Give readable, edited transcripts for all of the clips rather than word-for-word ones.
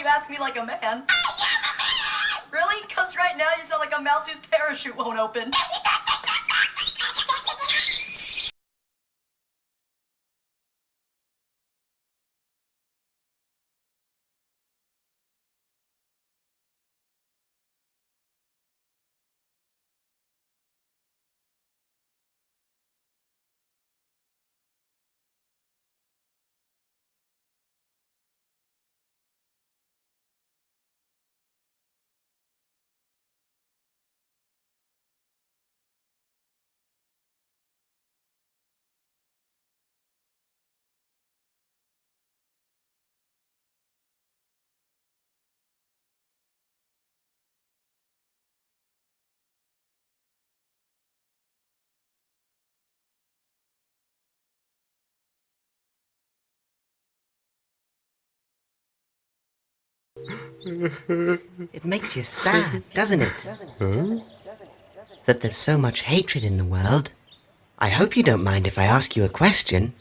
you ask me like a man. I am a man! Really? Because right now you sound like a mouse whose parachute won't open. It makes you sad, doesn't it? Huh? That there's so much hatred in the world. I hope you don't mind if I ask you a question.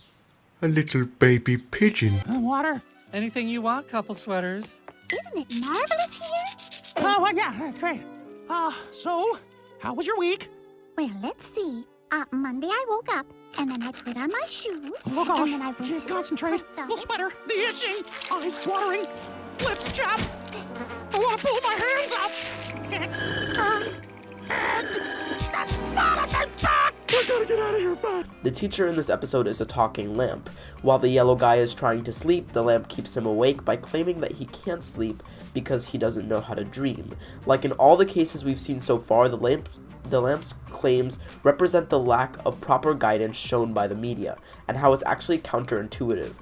A little baby pigeon. Water? Anything you want, couple sweaters. Isn't it marvelous here? Oh, well, yeah, that's great. So, how was your week? Well, let's see. Monday I woke up, and then I put on my shoes, Oh, gosh, and then I went can't to concentrate. the post The office. sweater, the itching, eyes watering, lips chapped. I want to pull my hands up. That's not a big back. I gotta get out of here fast. The teacher in this episode is a talking lamp. While the yellow guy is trying to sleep, the lamp keeps him awake by claiming that he can't sleep because he doesn't know how to dream. Like in all the cases we've seen so far, the lamp's claims represent the lack of proper guidance shown by the media, and how it's actually counterintuitive.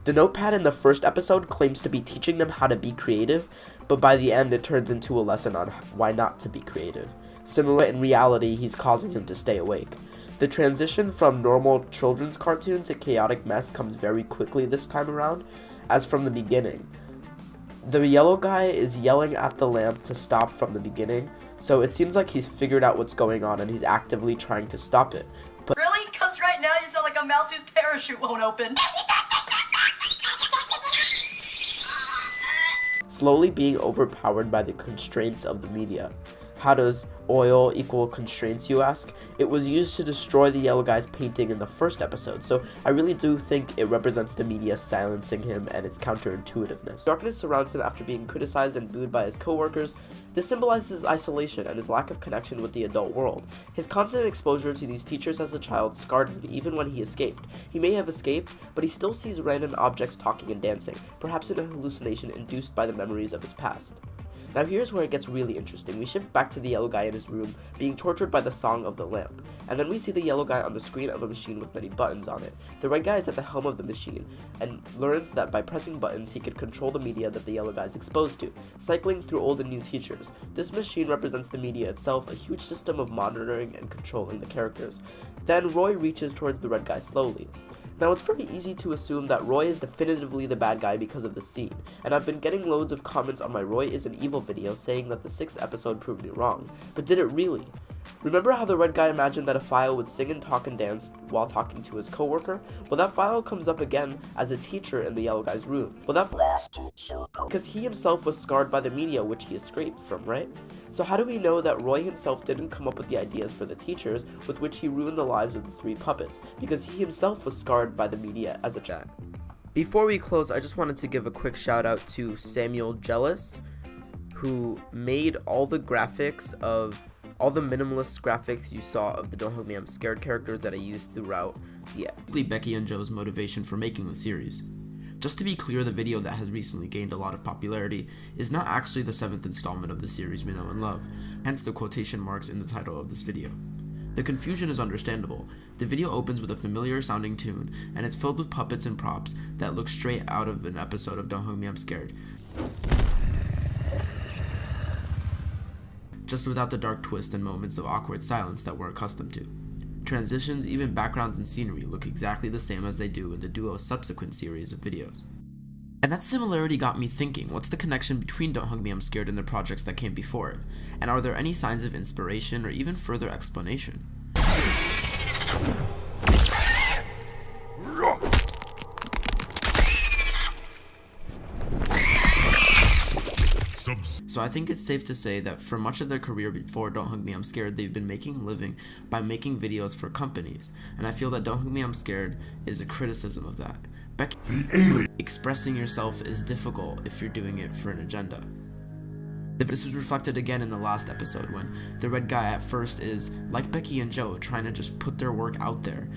The notepad in the first episode claims to be teaching them how to be creative, but by the end it turns into a lesson on why not to be creative. Similar, in reality, he's causing him to stay awake. The transition from normal children's cartoon to chaotic mess comes very quickly this time around, as from the beginning. The yellow guy is yelling at the lamp to stop from the beginning, so it seems like he's figured out what's going on and he's actively trying to stop it. But Really? Because right now you sound like a mouse whose parachute won't open. slowly being overpowered by the constraints of the media. How does oil equal constraints, you ask? It was used to destroy the yellow guy's painting in the first episode, so I really do think it represents the media silencing him and its counterintuitiveness. Darkness surrounds him after being criticized and booed by his coworkers. This symbolizes his isolation and his lack of connection with the adult world. His constant exposure to these teachers as a child scarred him even when he escaped. He may have escaped, but he still sees random objects talking and dancing, perhaps in a hallucination induced by the memories of his past. Now here's where it gets really interesting. We shift back to the yellow guy in his room, being tortured by the song of the lamp. And then we see the yellow guy on the screen of a machine with many buttons on it. The red guy is at the helm of the machine, and learns that by pressing buttons he could control the media that the yellow guy is exposed to, cycling through old and new teachers. This machine represents the media itself, a huge system of monitoring and controlling the characters. Then Roy reaches towards the red guy slowly. Now it's very easy to assume that Roy is definitively the bad guy because of the scene, and I've been getting loads of comments on my Roy is an evil video saying that the 6th episode proved me wrong, but did it really? Remember how the red guy imagined that a file would sing and talk and dance while talking to his coworker? Well, that file comes up again as a teacher in the yellow guy's room. Well, that because he himself was scarred by the media which he escaped from, right? So how do we know that Roy himself didn't come up with the ideas for the teachers with which he ruined the lives of the 3 puppets? Because he himself was scarred by the media as a child. Before we close, I just wanted to give a quick shout out to Samuel Jealous, who made all the graphics of all the minimalist graphics you saw of the Don't Hug Me I'm Scared characters that I used throughout Becky and Joe's motivation for making the series. Just to be clear, the video that has recently gained a lot of popularity is not actually the 7th installment of the series we know and love, hence the quotation marks in the title of this video. The confusion is understandable. The video opens with a familiar sounding tune, and it's filled with puppets and props that look straight out of an episode of Don't Hug Me I'm Scared, just without the dark twist and moments of awkward silence that we're accustomed to. Transitions, even backgrounds and scenery look exactly the same as they do in the duo's subsequent series of videos. And that similarity got me thinking, what's the connection between Don't Hug Me I'm Scared and the projects that came before it? And are there any signs of inspiration or even further explanation? So I think it's safe to say that for much of their career before Don't Hug Me I'm Scared, they've been making a living by making videos for companies. And I feel that Don't Hug Me I'm Scared is a criticism of that. Expressing yourself is difficult if you're doing it for an agenda. This was reflected again in the last episode when the red guy at first is, like Becky and Joe, trying to just put their work out there.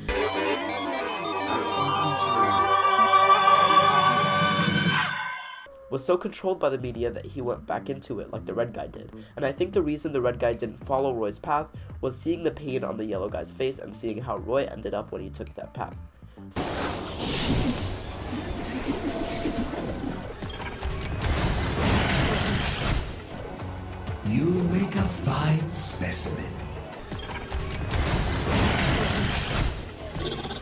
Was so controlled by the media that he went back into it like the red guy did. And I think the reason the red guy didn't follow Roy's path was seeing the pain on the yellow guy's face and seeing how Roy ended up when he took that path. You'll make a fine specimen.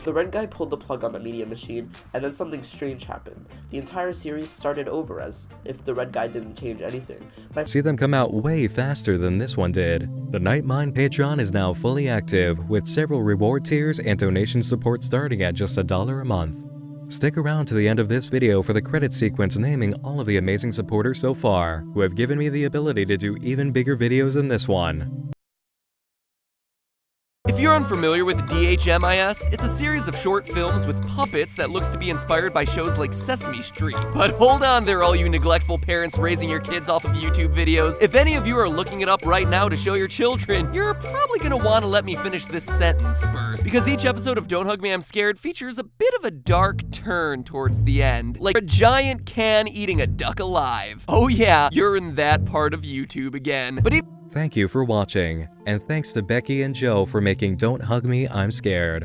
The red guy pulled the plug on the media machine, and then something strange happened. The entire series started over as if the red guy didn't change anything. See them come out way faster than this one did. The Nightmind Patreon is now fully active, with several reward tiers and donation support starting at just $1 a month. Stick around to the end of this video for the credit sequence naming all of the amazing supporters so far, who have given me the ability to do even bigger videos than this one. If you're unfamiliar with DHMIS, it's a series of short films with puppets that looks to be inspired by shows like Sesame Street. But hold on there, all you neglectful parents raising your kids off of YouTube videos. If any of you are looking it up right now to show your children, you're probably gonna want to let me finish this sentence first. Because each episode of Don't Hug Me I'm Scared features a bit of a dark turn towards the end. Like a giant can eating a duck alive. Oh yeah, you're in that part of YouTube again. But Thank you for watching, and thanks to Becky and Joe for making Don't Hug Me I'm Scared.